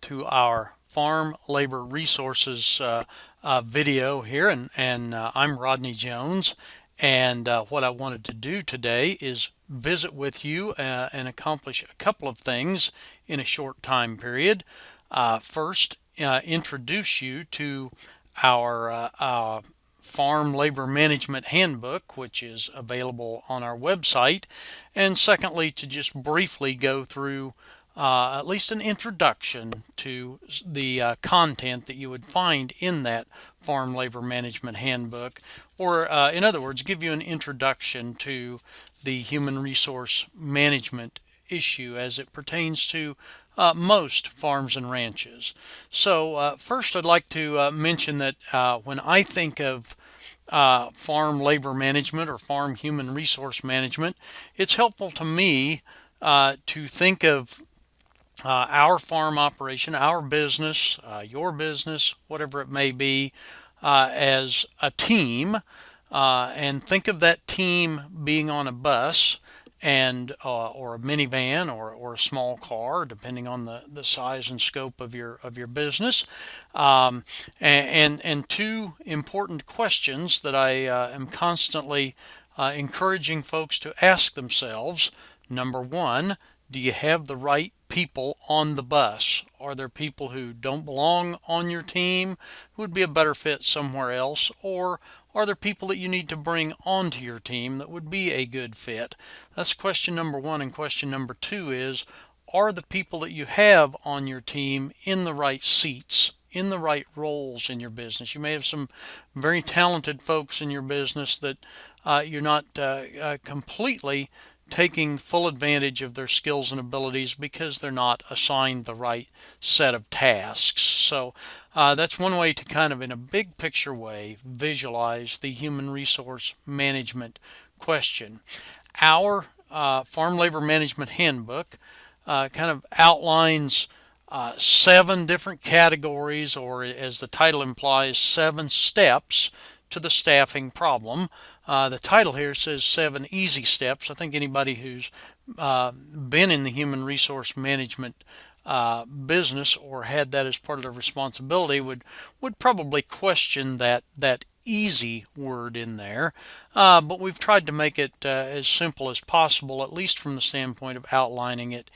to our Farm Labor Resources video here, and I'm Rodney Jones. And what I wanted to do today is visit with you and accomplish a couple of things in a short time period. First, introduce you to our Farm Labor Management Handbook, which is available on our website. And secondly, to just briefly go through at least an introduction to the content that you would find in that Farm Labor Management Handbook, or in other words, give you an introduction to the human resource management issue as it pertains to most farms and ranches. So first I'd like to mention that when I think of farm labor management or farm human resource management, it's helpful to me to think of our farm operation, our business, your business, whatever it may be, as a team, and think of that team being on a bus and or a minivan or a small car, depending on the size and scope of your business. And two important questions that I am constantly encouraging folks to ask themselves. Number one, do you have the right people on the bus? Are there people who don't belong on your team who would be a better fit somewhere else? Or are there people that you need to bring onto your team that would be a good fit? That's question number one. And question number two is, are the people that you have on your team in the right seats, in the right roles in your business? You may have some very talented folks in your business that you're not completely taking full advantage of their skills and abilities because they're not assigned the right set of tasks. So that's one way to kind of, in a big picture way, visualize the human resource management question. Our Farm Labor Management Handbook kind of outlines 7 different categories, or as the title implies, 7 steps to the staffing problem. The title here says 7 easy steps. I think anybody who's been in the human resource management business or had that as part of their responsibility would probably question that easy word in there, but we've tried to make it as simple as possible, at least from the standpoint of outlining it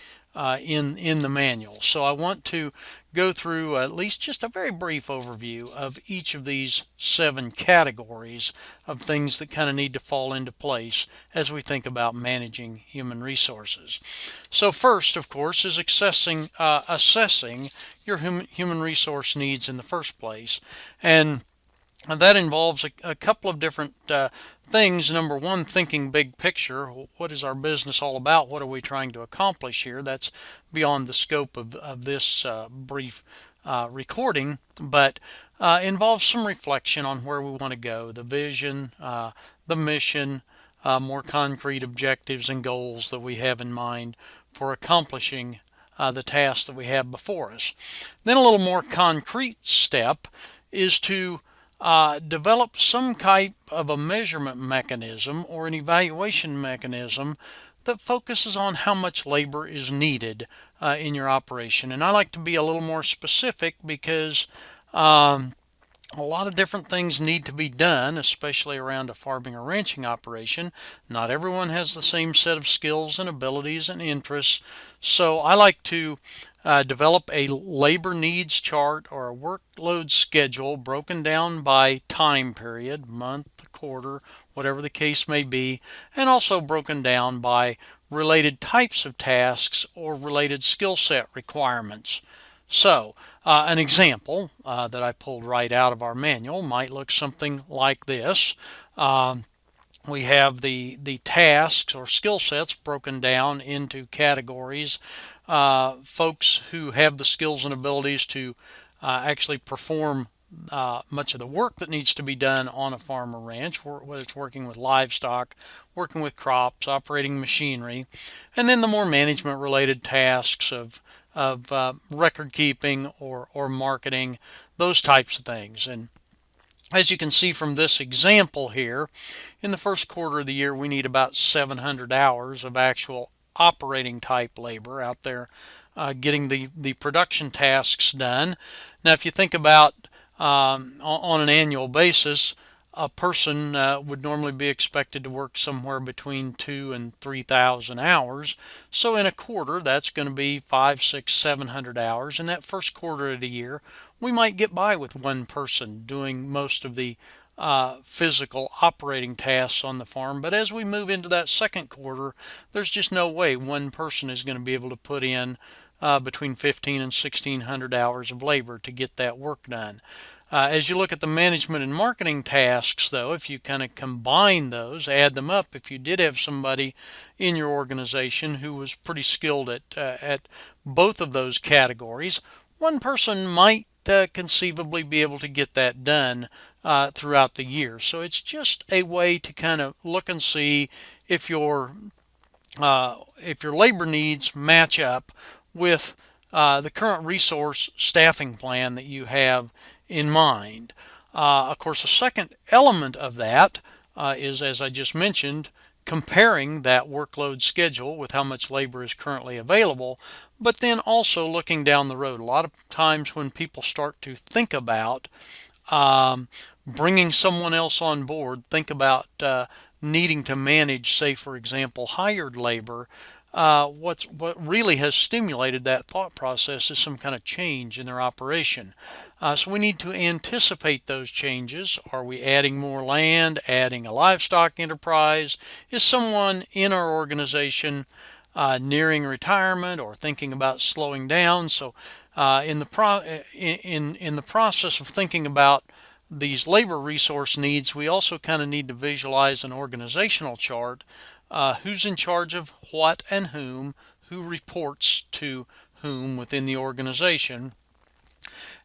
in the manual. So I want to go through at least just a very brief overview of each of these 7 categories of things that kind of need to fall into place as we think about managing human resources. So first, of course, is assessing your human resource needs in the first place. And that involves a couple of different things. Number one, thinking big picture. What is our business all about? What are we trying to accomplish here? That's beyond the scope of this brief recording, but involves some reflection on where we want to go, the vision, the mission, more concrete objectives and goals that we have in mind for accomplishing the tasks that we have before us. Then a little more concrete step is to develop some type of a measurement mechanism or an evaluation mechanism that focuses on how much labor is needed in your operation. And I like to be a little more specific because a lot of different things need to be done, especially around a farming or ranching operation. Not everyone has the same set of skills and abilities and interests. So I like to develop a labor needs chart or a workload schedule broken down by time period, month, quarter, whatever the case may be, and also broken down by related types of tasks or related skill set requirements. So an example that I pulled right out of our manual might look something like this. We have the tasks or skill sets broken down into categories. Folks who have the skills and abilities to actually perform much of the work that needs to be done on a farm or ranch, whether it's working with livestock, working with crops, operating machinery, and then the more management related tasks of record keeping or marketing, those types of things. And as you can see from this example here, in the first quarter of the year we need about 700 hours of actual operating type labor out there getting the production tasks done. Now, if you think about on an annual basis, a person would normally be expected to work somewhere between 2 and 3,000 hours. So in a quarter, that's going to be 5, 6, 700 hours. In that first quarter of the year, we might get by with one person doing most of the physical operating tasks on the farm. But as we move into that second quarter, there's just no way one person is going to be able to put in between 15 and 1,600 hours of labor to get that work done. As you look at the management and marketing tasks, though, if you kind of combine those, add them up, if you did have somebody in your organization who was pretty skilled at both of those categories, one person might conceivably be able to get that done throughout the year. So it's just a way to kind of look and see if if your labor needs match up with the current resource staffing plan that you have in mind. Of course, the second element of that is, as I just mentioned, comparing that workload schedule with how much labor is currently available, but then also looking down the road. A lot of times when people start to think about bringing someone else on board, think about needing to manage, say, for example, hired labor, what really has stimulated that thought process is some kind of change in their operation. So we need to anticipate those changes. Are we adding more land, adding a livestock enterprise? Is someone in our organization nearing retirement or thinking about slowing down? So in the process of thinking about these labor resource needs, we also kind of need to visualize an organizational chart. Who's in charge of what and who reports to whom within the organization,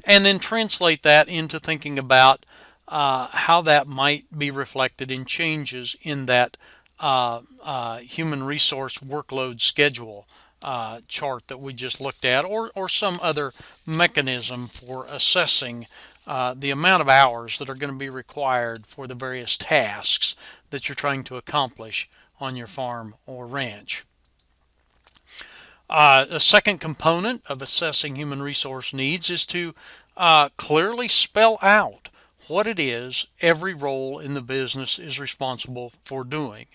and then translate that into thinking about how that might be reflected in changes in that human resource workload schedule chart that we just looked at, or some other mechanism for assessing the amount of hours that are going to be required for the various tasks that you're trying to accomplish on your farm or ranch. A second component of assessing human resource needs is to clearly spell out what it is every role in the business is responsible for doing.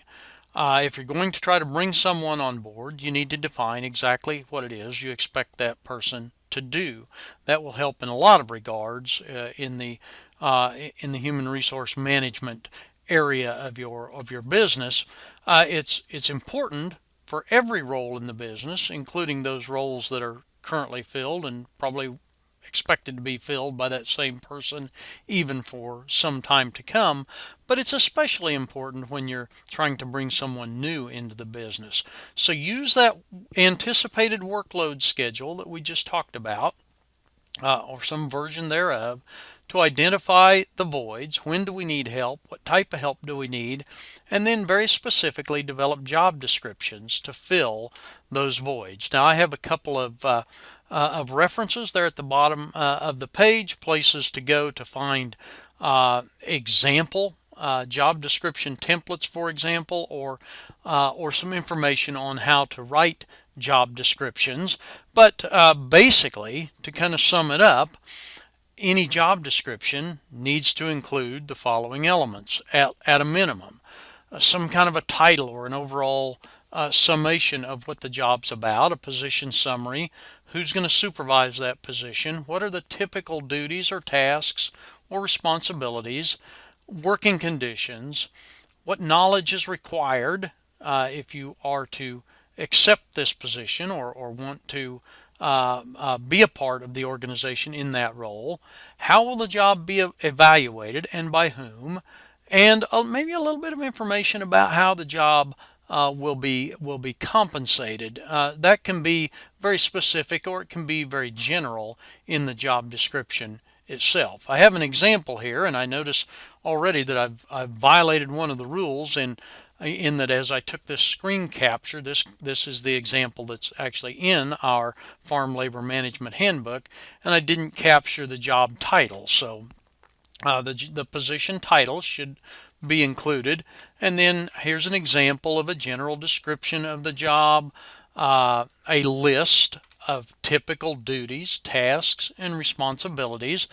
If you're going to try to bring someone on board, you need to define exactly what it is you expect that person to do. That will help in a lot of regards in the human resource management area of your business. It's important for every role in the business, including those roles that are currently filled and probably expected to be filled by that same person even for some time to come, but it's especially important when you're trying to bring someone new into the business. So use that anticipated workload schedule that we just talked about, or some version thereof, to identify the voids. When do we need help? What type of help do we need? And then very specifically develop job descriptions to fill those voids. Now I have a couple of references there at the bottom of the page, places to go to find example job description templates, for example, or some information on how to write job descriptions. But basically, to kind of sum it up, any job description needs to include the following elements at a minimum. Some kind of a title or an overall summation of what the job's about, a position summary, who's going to supervise that position, what are the typical duties or tasks or responsibilities, working conditions, what knowledge is required if you are to accept this position or want to be a part of the organization in that role, how will the job be evaluated and by whom, and maybe a little bit of information about how the job will be compensated. That can be very specific or it can be very general in the job description itself. I have an example here, and I notice already that I've violated one of the rules in that as I took this screen capture, this is the example that's actually in our Farm Labor Management Handbook, and I didn't capture the job title. So the position title should be included, and then here's an example of a general description of the job, a list of typical duties, tasks, and responsibilities.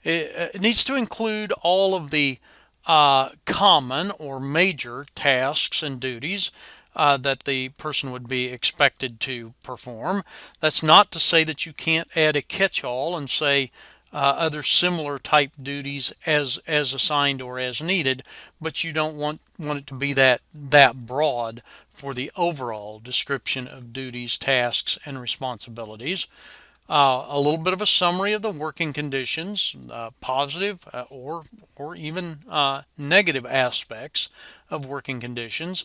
It needs to include all of the common or major tasks and duties that the person would be expected to perform. That's not to say that you can't add a catch-all and say other similar type duties as assigned or as needed, but you don't want it to be that broad for the overall description of duties, tasks, and responsibilities. A little bit of a summary of the working conditions, positive or even negative aspects of working conditions.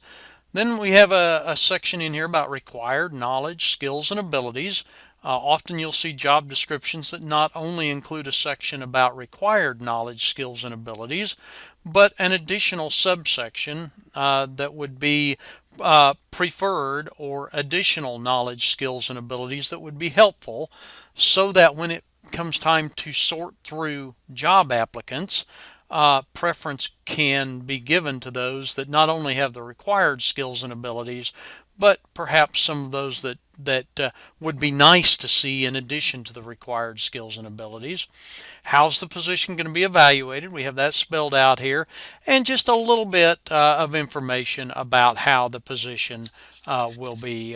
Then we have a section in here about required knowledge, skills, and abilities. Often you'll see job descriptions that not only include a section about required knowledge, skills, and abilities, but an additional subsection that would be preferred or additional knowledge, skills, and abilities that would be helpful, so that when it comes time to sort through job applicants, preference can be given to those that not only have the required skills and abilities, but perhaps some of those that would be nice to see in addition to the required skills and abilities. How's the position going to be evaluated? We have that spelled out here, and just a little bit of information about how the position will be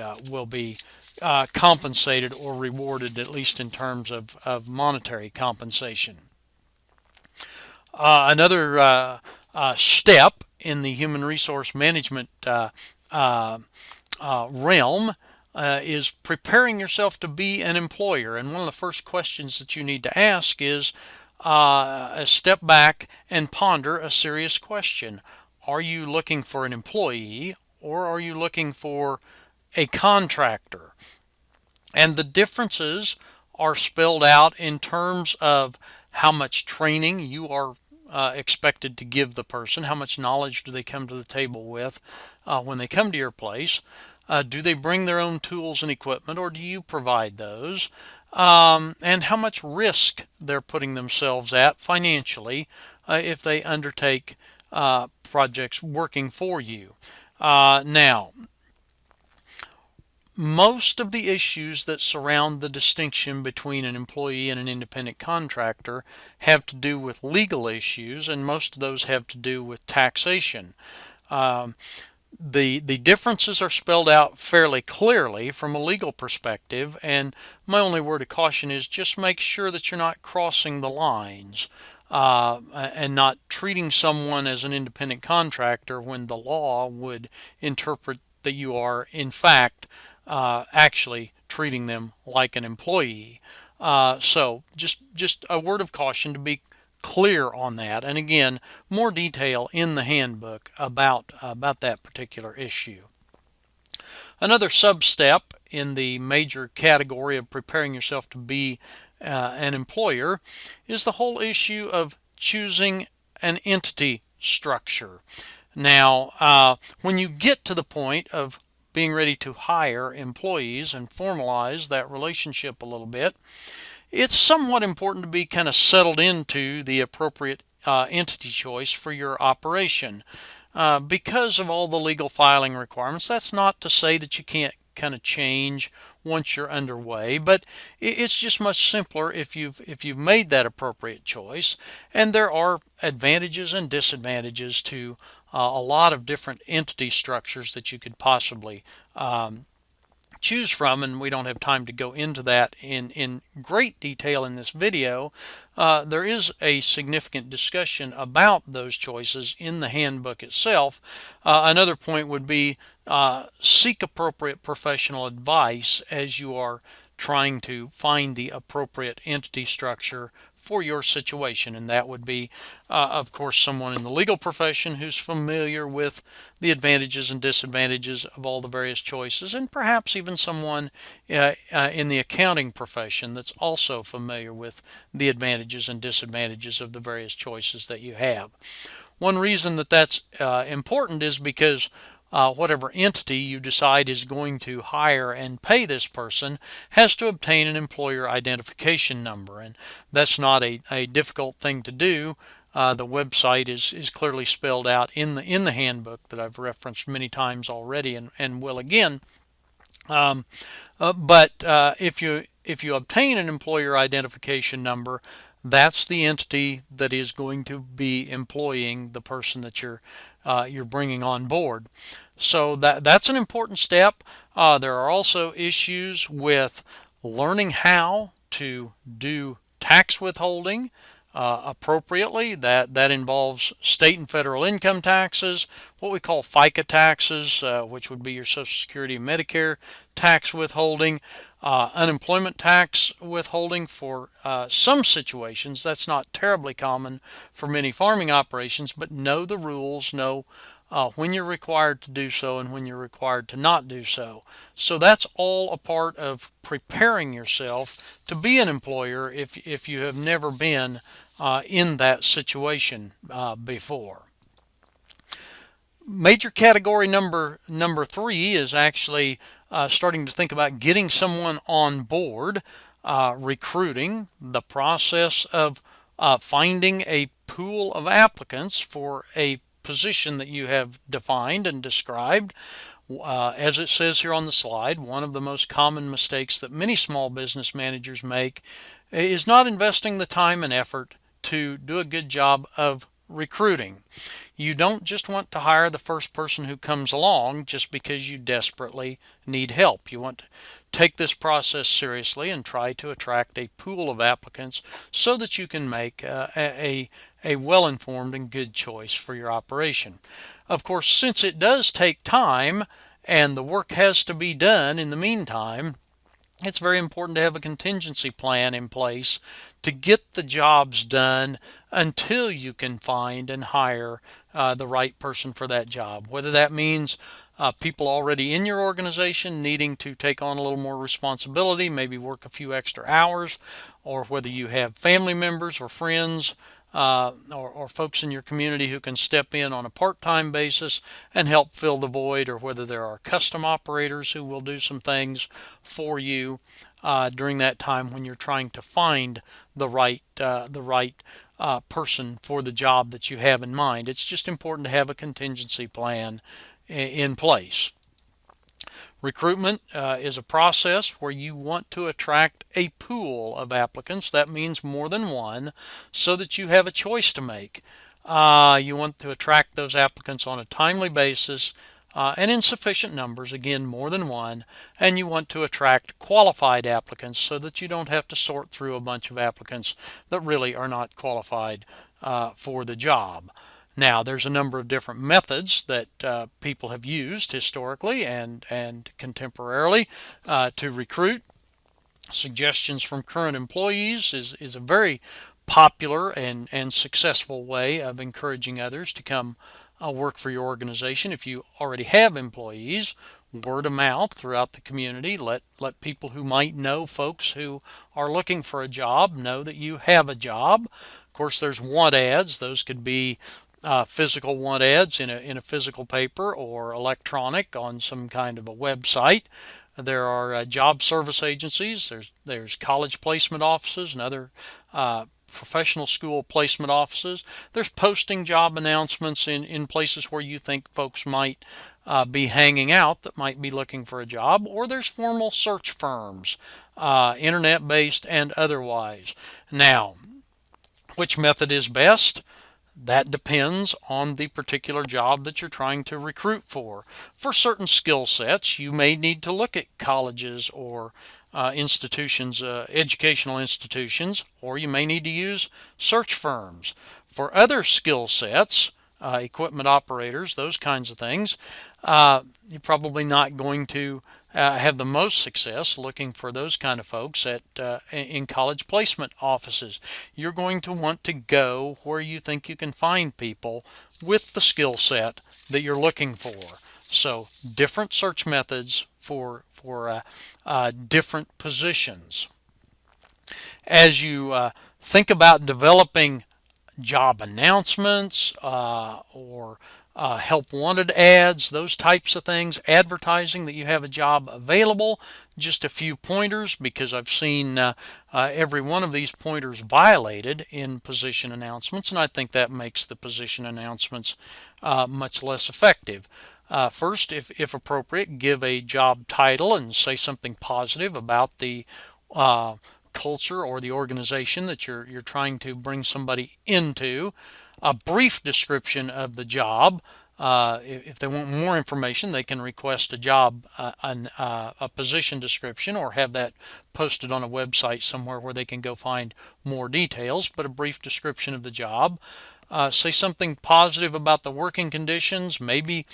compensated or rewarded, at least in terms of monetary compensation. Another step in the human resource management realm is preparing yourself to be an employer. And one of the first questions that you need to ask is step back and ponder a serious question. Are you looking for an employee, or are you looking for a contractor? And the differences are spelled out in terms of how much training you are expected to give the person, how much knowledge do they come to the table with when they come to your place. Do they bring their own tools and equipment, or do you provide those? And how much risk they're putting themselves at financially if they undertake projects working for you. Now, most of the issues that surround the distinction between an employee and an independent contractor have to do with legal issues, and most of those have to do with taxation. The differences are spelled out fairly clearly from a legal perspective, and my only word of caution is just make sure that you're not crossing the lines and not treating someone as an independent contractor when the law would interpret that you are in fact actually treating them like an employee. So just a word of caution to be clear on that. And again, more detail in the handbook about that particular issue. Another sub-step in the major category of preparing yourself to be an employer is the whole issue of choosing an entity structure. Now, when you get to the point of being ready to hire employees and formalize that relationship a little bit, it's somewhat important to be kind of settled into the appropriate entity choice for your operation. Because of all the legal filing requirements, that's not to say that you can't kind of change once you're underway, but it's just much simpler if you've made that appropriate choice. And there are advantages and disadvantages to a lot of different entity structures that you could possibly choose from, and we don't have time to go into that in great detail in this video. There is a significant discussion about those choices in the handbook itself. Another point would be seek appropriate professional advice as you are trying to find the appropriate entity structure for your situation, and that would be of course someone in the legal profession who's familiar with the advantages and disadvantages of all the various choices, and perhaps even someone in the accounting profession that's also familiar with the advantages and disadvantages of the various choices that you have. One reason that that's important is because whatever entity you decide is going to hire and pay this person has to obtain an employer identification number, and that's not a difficult thing to do. The website is clearly spelled out in the handbook that I've referenced many times already and will again. Um, but if you obtain an employer identification number, that's the entity that is going to be employing the person that you're bringing on board. So that's an important step. There are also issues with learning how to do tax withholding appropriately. That involves state and federal income taxes, what we call FICA taxes, which would be your Social Security and Medicare tax withholding, unemployment tax withholding for some situations. That's not terribly common for many farming operations, but know the rules, know when you're required to do so and when you're required to not do so. So that's all a part of preparing yourself to be an employer if you have never been in that situation before. Major category number three is actually starting to think about getting someone on board, recruiting, the process of finding a pool of applicants for a position that you have defined and described. As it says here on the slide, one of the most common mistakes that many small business managers make is not investing the time and effort to do a good job of recruiting. You don't just want to hire the first person who comes along just because you desperately need help. You want to take this process seriously and try to attract a pool of applicants so that you can make a well-informed and good choice for your operation. Of course, since it does take time and the work has to be done in the meantime, it's very important to have a contingency plan in place to get the jobs done until you can find and hire the right person for that job. Whether that means people already in your organization needing to take on a little more responsibility, maybe work a few extra hours, or whether you have family members or friends or folks in your community who can step in on a part-time basis and help fill the void, or whether there are custom operators who will do some things for you during that time when you're trying to find the right person for the job that you have in mind. It's just important to have a contingency plan in place. Recruitment is a process where you want to attract a pool of applicants. That means more than one, so that you have a choice to make. You want to attract those applicants on a timely basis and in sufficient numbers, again, more than one, and you want to attract qualified applicants so that you don't have to sort through a bunch of applicants that really are not qualified for the job. Now, there's a number of different methods that people have used historically and contemporarily to recruit. Suggestions from current employees is a very popular and successful way of encouraging others to come work for your organization. If you already have employees, word of mouth throughout the community. Let people who might know folks who are looking for a job know that you have a job. Of course, there's want ads. Those could be physical want ads in a physical paper or electronic on some kind of a website. There are job service agencies. There's college placement offices and other professional school placement offices. There's posting job announcements in places where you think folks might be hanging out that might be looking for a job, or there's formal search firms, internet-based and otherwise. Now, which method is best? That depends on the particular job that you're trying to recruit for. For certain skill sets, you may need to look at colleges or institutions, educational institutions, or you may need to use search firms. For other skill sets, equipment operators, those kinds of things, you're probably not going to have the most success looking for those kind of folks in college placement offices. You're going to want to go where you think you can find people with the skill set that you're looking for. So different search methods for different positions. As you think about developing job announcements or help wanted ads, those types of things, advertising that you have a job available. Just a few pointers, because I've seen every one of these pointers violated in position announcements, and I think that makes the position announcements much less effective. First, if appropriate, give a job title and say something positive about the culture or the organization that you're trying to bring somebody into. A brief description of the job. If they want more information, they can request a a position description, or have that posted on a website somewhere where they can go find more details. But a brief description of the job. Say something positive about the working conditions, maybe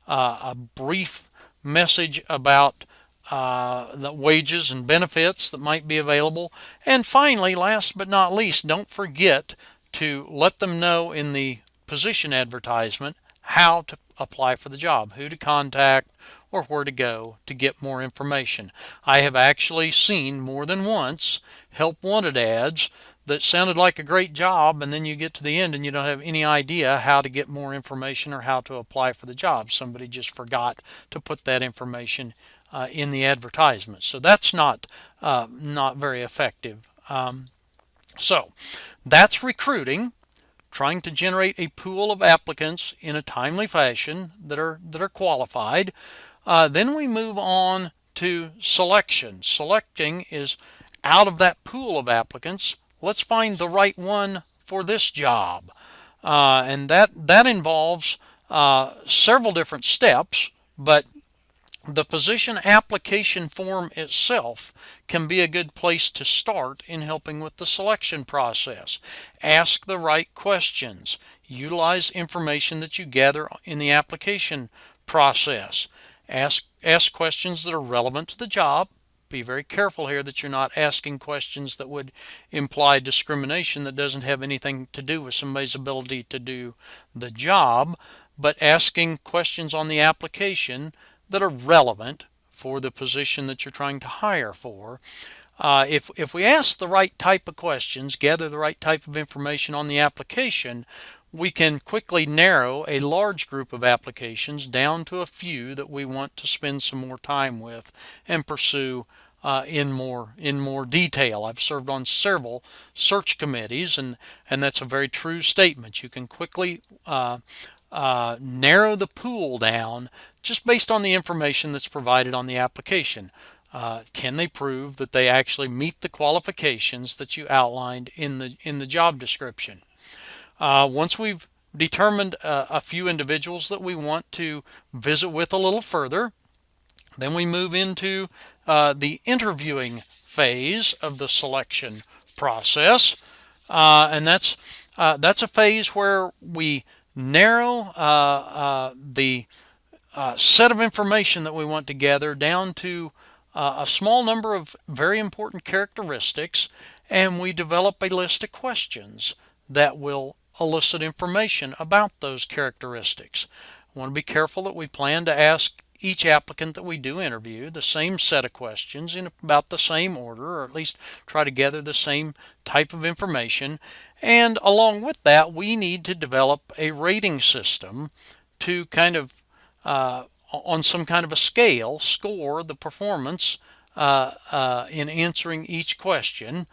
a brief message about the wages and benefits that might be available. And finally, last but not least, don't forget to let them know in the position advertisement how to apply for the job, who to contact, or where to go to get more information. I have actually seen more than once help wanted ads that sounded like a great job, and then you get to the end and you don't have any idea how to get more information or how to apply for the job. Somebody just forgot to put that information in the advertisement. So that's not very effective. So that's recruiting, trying to generate a pool of applicants in a timely fashion that are qualified. Then we move on to selection. Selecting is out of that pool of applicants, let's find the right one for this job. And that involves several different steps, but the position application form itself can be a good place to start in helping with the selection process. Ask the right questions. Utilize information that you gather in the application process. Ask questions that are relevant to the job. Be very careful here that you're not asking questions that would imply discrimination that doesn't have anything to do with somebody's ability to do the job, but asking questions on the application that are relevant for the position that you're trying to hire for. If we ask the right type of questions, gather the right type of information on the application, we can quickly narrow a large group of applications down to a few that we want to spend some more time with and pursue in more detail. I've served on several search committees, and that's a very true statement. You can quickly narrow the pool down just based on the information that's provided on the application. Can they prove that they actually meet the qualifications that you outlined in the job description? Once we've determined a few individuals that we want to visit with a little further, then we move into the interviewing phase of the selection process, and that's a phase where we narrow the set of information that we want to gather down to a small number of very important characteristics, and we develop a list of questions that will elicit information about those characteristics. I want to be careful that we plan to ask each applicant that we do interview the same set of questions in about the same order, or at least try to gather the same type of information. And along with that, we need to develop a rating system to kind of on some kind of a scale score the performance in answering each question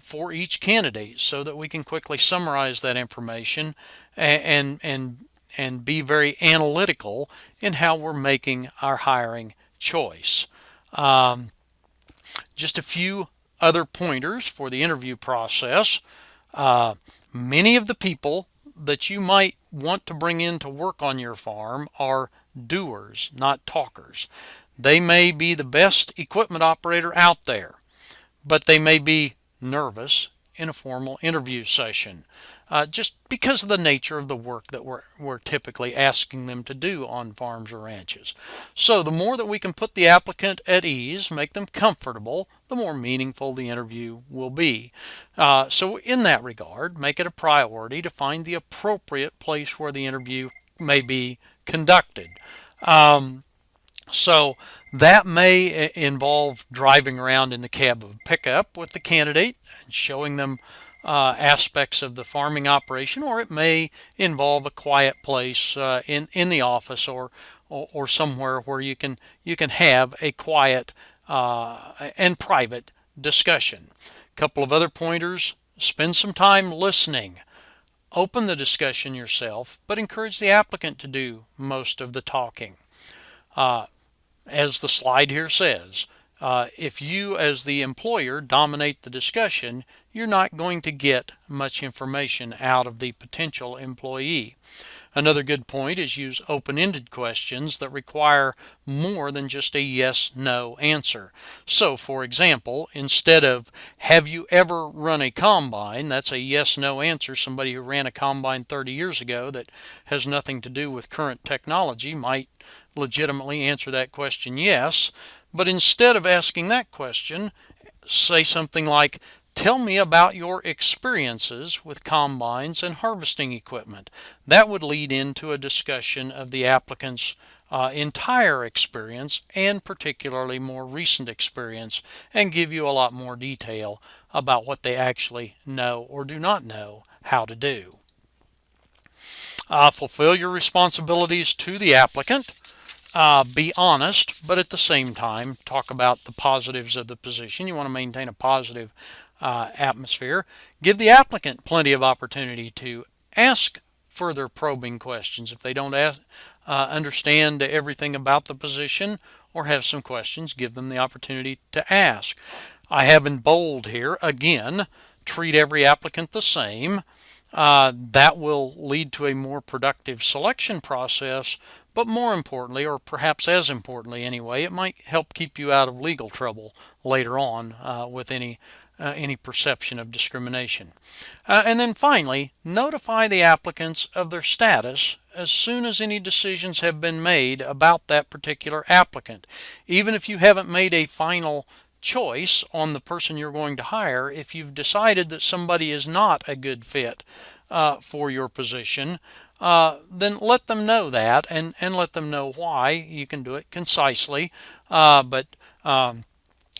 for each candidate, so that we can quickly summarize that information and be very analytical in how we're making our hiring choice. Just a few other pointers for the interview process. Many of the people that you might want to bring in to work on your farm are doers, not talkers. They may be the best equipment operator out there, but they may be nervous in a formal interview session, just because of the nature of the work that we're typically asking them to do on farms or ranches. So the more that we can put the applicant at ease, make them comfortable, the more meaningful the interview will be. So in that regard, make it a priority to find the appropriate place where the interview may be conducted. So that may involve driving around in the cab of a pickup with the candidate and showing them aspects of the farming operation, or it may involve a quiet place in the office or somewhere where you can have a quiet and private discussion. A couple of other pointers: spend some time listening. open the discussion yourself, but encourage the applicant to do most of the talking. As the slide here says, if you as the employer dominate the discussion, you're not going to get much information out of the potential employee. Another good point is use open-ended questions that require more than just a yes/no answer. So, for example, instead of "have you ever run a combine?" that's a yes/no answer. Somebody who ran a combine 30 years ago that has nothing to do with current technology might legitimately answer that question yes. But instead of asking that question, say something like, "Tell me about your experiences with combines and harvesting equipment." That would lead into a discussion of the applicant's entire experience, and particularly more recent experience, and give you a lot more detail about what they actually know or do not know how to do. Fulfill your responsibilities to the applicant. Be honest, but at the same time, talk about the positives of the position. You want to maintain a positive atmosphere. Give the applicant plenty of opportunity to ask further probing questions. If they don't understand everything about the position or have some questions, give them the opportunity to ask. I have in bold here, again, treat every applicant the same. That will lead to a more productive selection process, but more importantly, or perhaps as importantly anyway, it might help keep you out of legal trouble later on with any perception of discrimination. And then finally, notify the applicants of their status as soon as any decisions have been made about that particular applicant. Even if you haven't made a final choice on the person you're going to hire, if you've decided that somebody is not a good fit for your position, then let them know that, and let them know why. You can do it concisely, but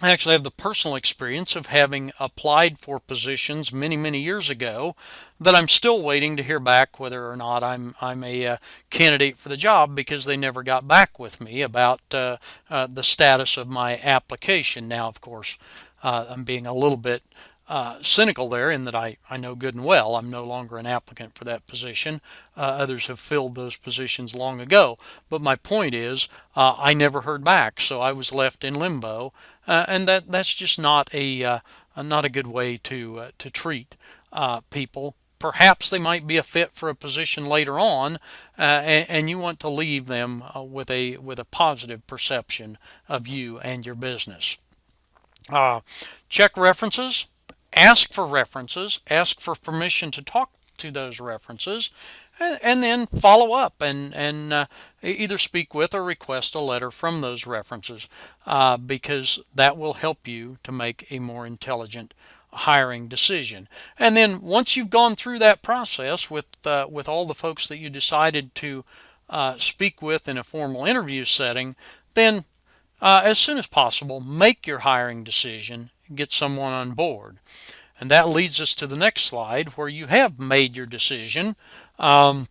I actually have the personal experience of having applied for positions many years ago that I'm still waiting to hear back whether or not I'm a candidate for the job, because they never got back with me about the status of my application. Now, of course, I'm being a little bit cynical there, in that I know good and well I'm no longer an applicant for that position. Others have filled those positions long ago. But my point is, I never heard back, so I was left in limbo, and that's just not a good way to treat people. Perhaps they might be a fit for a position later on, and you want to leave them with a positive perception of you and your business. Check references. Ask for references, ask for permission to talk to those references, and then follow up and either speak with or request a letter from those references, because that will help you to make a more intelligent hiring decision. And then once you've gone through that process with all the folks that you decided to speak with in a formal interview setting, then as soon as possible, make your hiring decision, get someone on board. And that leads us to the next slide, where you have made your decision. Then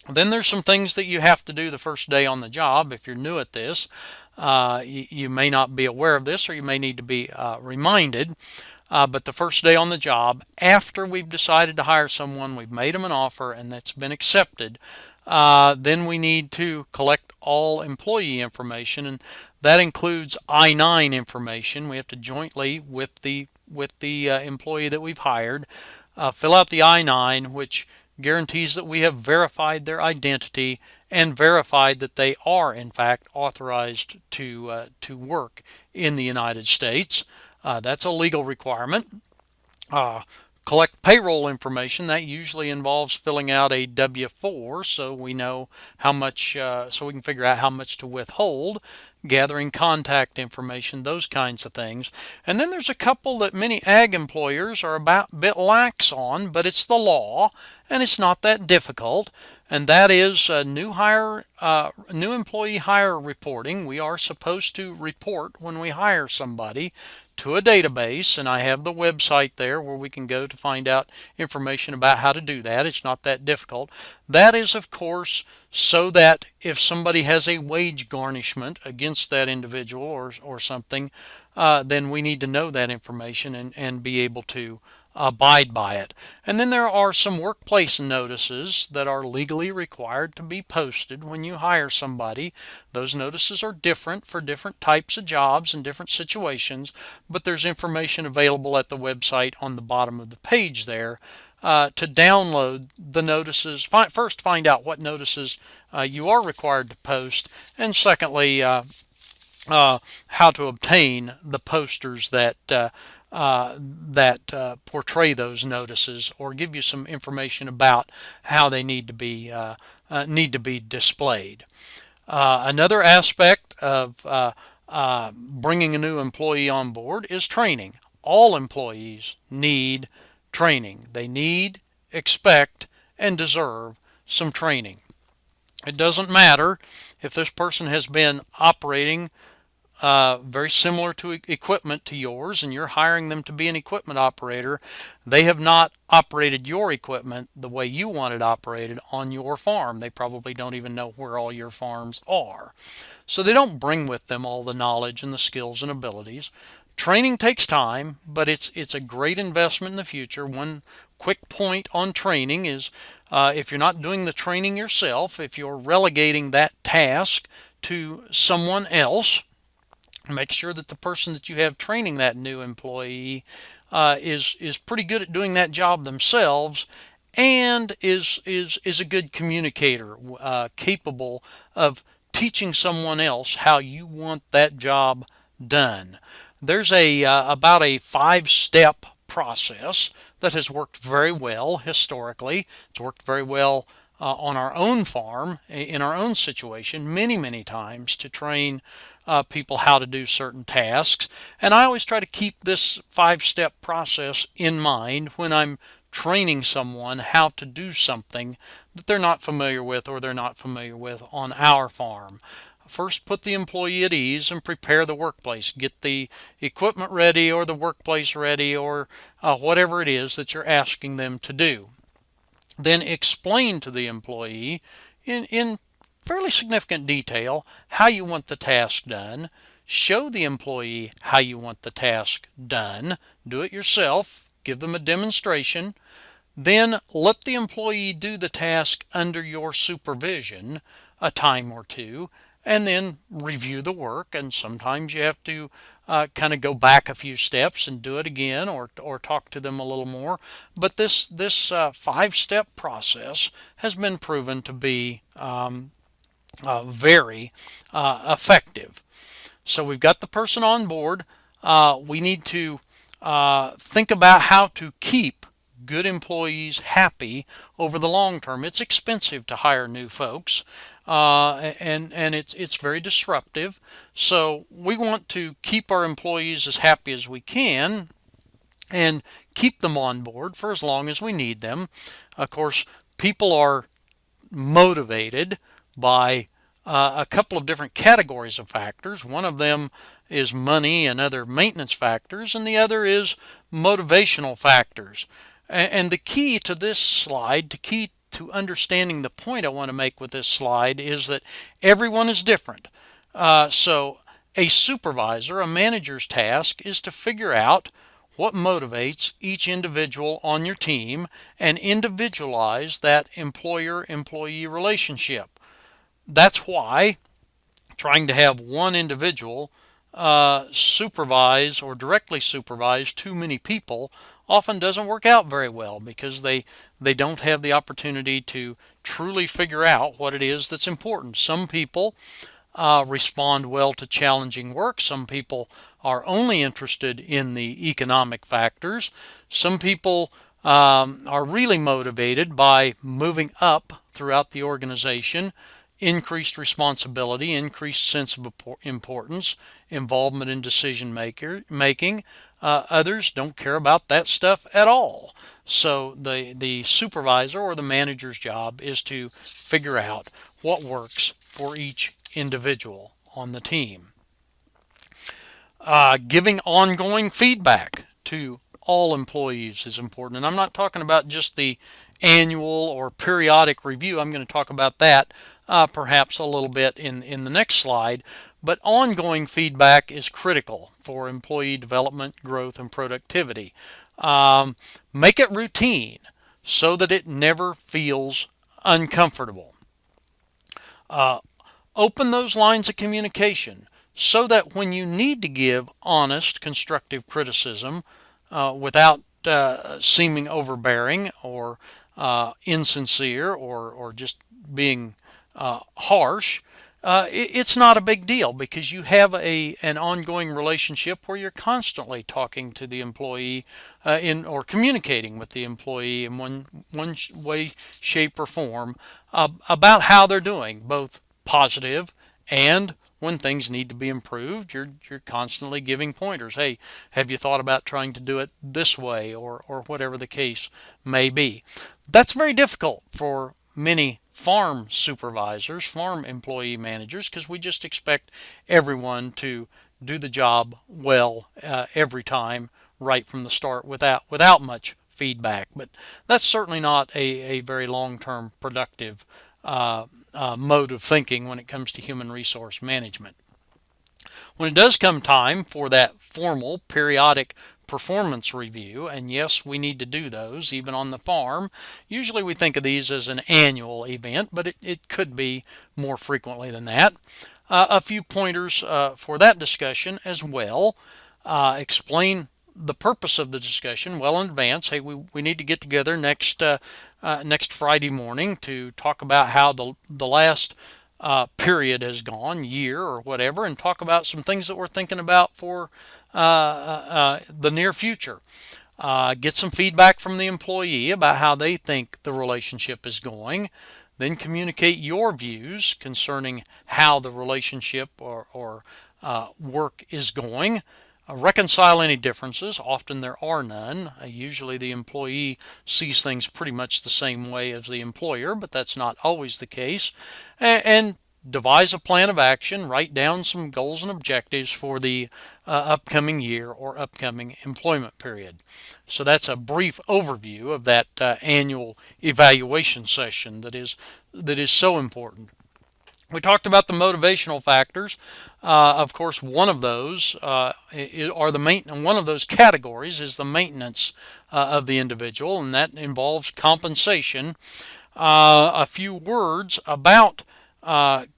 there's some things that you have to do the first day on the job. If you're new at this, you may not be aware of this, or you may need to be reminded. But the first day on the job, after we've decided to hire someone, we've made them an offer, and that's been accepted, then we need to collect all employee information, and that includes I-9 information. We have to jointly with the employee that we've hired fill out the I-9, which guarantees that we have verified their identity and verified that they are in fact authorized to work in the United States. That's a legal requirement. Collect payroll information. That usually involves filling out a W-4, so we know how much, so we can figure out how much to withhold. Gathering contact information, those kinds of things. And then there's a couple that many ag employers are a bit lax on, but it's the law, and it's not that difficult. And that is new employee hire reporting. We are supposed to report when we hire somebody to a database, and I have the website there where we can go to find out information about how to do that. It's not that difficult. That is, of course, so that if somebody has a wage garnishment against that individual or something, then we need to know that information and be able to abide by it. And then there are some workplace notices that are legally required to be posted when you hire somebody. Those notices are different for different types of jobs and different situations, but there's information available at the website on the bottom of the page there to download the notices. First, find out what notices you are required to post, and secondly, how to obtain the posters that portray those notices, or give you some information about how they need to be displayed. Another aspect of bringing a new employee on board is training. All employees need training. They need, expect, and deserve some training. It doesn't matter if this person has been operating very similar to equipment to yours, and you're hiring them to be an equipment operator. They have not operated your equipment the way you want it operated on your farm. They probably don't even know where all your farms are. So they don't bring with them all the knowledge and the skills and abilities. Training takes time, but it's a great investment in the future. One quick point on training is if you're not doing the training yourself, if you're relegating that task to someone else, make sure that the person that you have training that new employee is pretty good at doing that job themselves, and is a good communicator, capable of teaching someone else how you want that job done. There's about a 5-step process that has worked very well historically. It's worked very well on our own farm, in our own situation, many times, to train people how to do certain tasks. And I always try to keep this 5-step process in mind when I'm training someone how to do something that they're not familiar with, or they're not familiar with on our farm. First, put the employee at ease and prepare the workplace. Get the equipment ready, or the workplace ready, or whatever it is that you're asking them to do. Then explain to the employee in fairly significant detail how you want the task done. Show the employee how you want the task done. Do it yourself. Give them a demonstration. Then let the employee do the task under your supervision a time or two, and then review the work. And sometimes you have to kind of go back a few steps and do it again, or talk to them a little more. But this 5-step process has been proven to be very effective. So we've got the person on board. We need to think about how to keep good employees happy over the long term. It's expensive to hire new folks, and it's very disruptive. So we want to keep our employees as happy as we can, and keep them on board for as long as we need them. Of course, people are motivated by a couple of different categories of factors. One of them is money and other maintenance factors, and the other is motivational factors. And the key to this slide, the key to understanding the point I want to make with this slide, is that everyone is different. So a supervisor, a manager's task, is to figure out what motivates each individual on your team and individualize that employer-employee relationship. That's why trying to have one individual supervise or directly supervise too many people often doesn't work out very well, because they don't have the opportunity to truly figure out what it is that's important. Some people respond well to challenging work. Some people are only interested in the economic factors. Some people are really motivated by moving up throughout the organization, increased responsibility, increased sense of importance, involvement in decision making. Others don't care about that stuff at all. So the supervisor or the manager's job is to figure out what works for each individual on the team. Giving ongoing feedback to all employees is important. And I'm not talking about just the annual or periodic review. I'm going to talk about that perhaps a little bit in the next slide. But ongoing feedback is critical for employee development, growth, and productivity. Make it routine so that it never feels uncomfortable. Uh, Open those lines of communication so that when you need to give honest, constructive criticism without seeming overbearing or insincere or just being harsh, it's not a big deal because you have an ongoing relationship where you're constantly talking to the employee in or communicating with the employee in one way, shape, or form about how they're doing, both positive and when things need to be improved. You're constantly giving pointers. Hey, have you thought about trying to do it this way, or whatever the case may be? That's very difficult for many farm supervisors, farm employee managers, because we just expect everyone to do the job well every time right from the start without much feedback. But that's certainly not a very long-term productive mode of thinking when it comes to human resource management. When it does come time for that formal periodic performance review, and yes, we need to do those even on the farm. Usually we think of these as an annual event, but it could be more frequently than that. A few pointers for that discussion as well. Explain the purpose of the discussion well in advance. Hey, we need to get together next Friday morning to talk about how the last period has gone, year or whatever, and talk about some things that we're thinking about for the near future. Get some feedback from the employee about how they think the relationship is going. Then communicate your views concerning how the relationship or work is going. Reconcile any differences. Often there are none. Usually the employee sees things pretty much the same way as the employer, but that's not always the case. And devise a plan of action. Write down some goals and objectives for the upcoming year or upcoming employment period. So that's a brief overview of that annual evaluation session that is so important. We talked about the motivational factors. Of course, one of those one of those categories is the maintenance of the individual, and that involves compensation. A few words about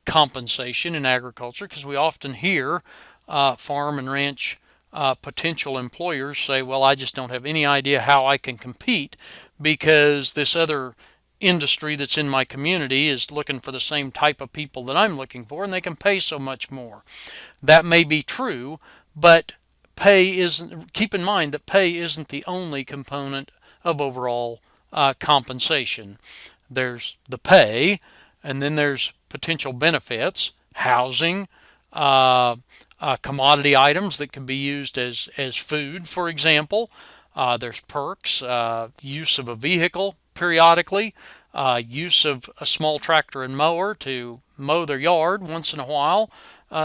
compensation in agriculture, because we often hear farm and ranch potential employers say, well, I just don't have any idea how I can compete because this other industry that's in my community is looking for the same type of people that I'm looking for, and they can pay so much more. That may be true, but keep in mind that pay isn't the only component of overall compensation. There's the pay, and then there's potential benefits, housing, commodity items that can be used as food, for example. There's perks, use of a vehicle periodically, use of a small tractor and mower to mow their yard once in a while.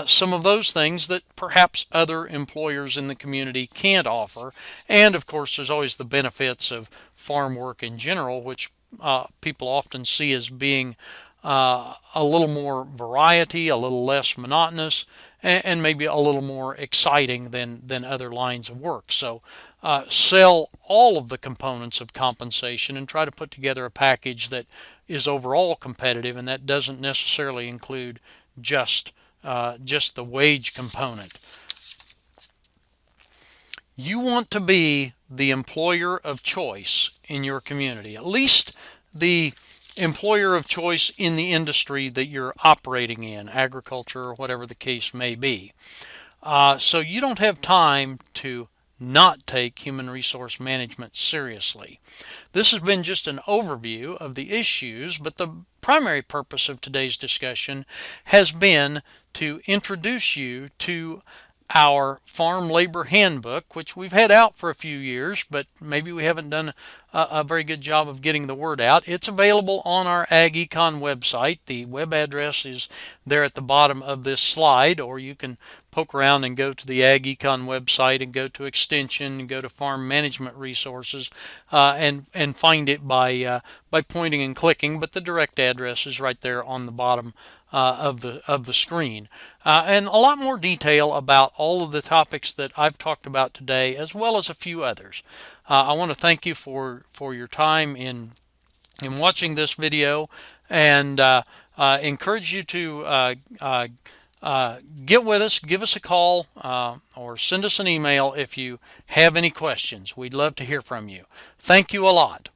Some of those things that perhaps other employers in the community can't offer. And of course, there's always the benefits of farm work in general, which people often see as being a little more variety, a little less monotonous, and maybe a little more exciting than other lines of work. So sell all of the components of compensation and try to put together a package that is overall competitive, and that doesn't necessarily include just the wage component. You want to be the employer of choice in your community, at least the employer of choice in the industry that you're operating in, agriculture or whatever the case may be. So you don't have time to not take human resource management seriously. This has been just an overview of the issues, but the primary purpose of today's discussion has been to introduce you to our Farm Labor Handbook, which we've had out for a few years, but maybe we haven't done a very good job of getting the word out. It's available on our Ag Econ website. The web address is there at the bottom of this slide, or you can poke around and go to the Ag Econ website and go to Extension and go to Farm Management Resources and find it by pointing and clicking. But the direct address is right there on the bottom of the screen, and a lot more detail about all of the topics that I've talked about today, as well as a few others. I want to thank you for your time in watching this video, and encourage you to get with us, give us a call, or send us an email if you have any questions. We'd love to hear from you. Thank you a lot.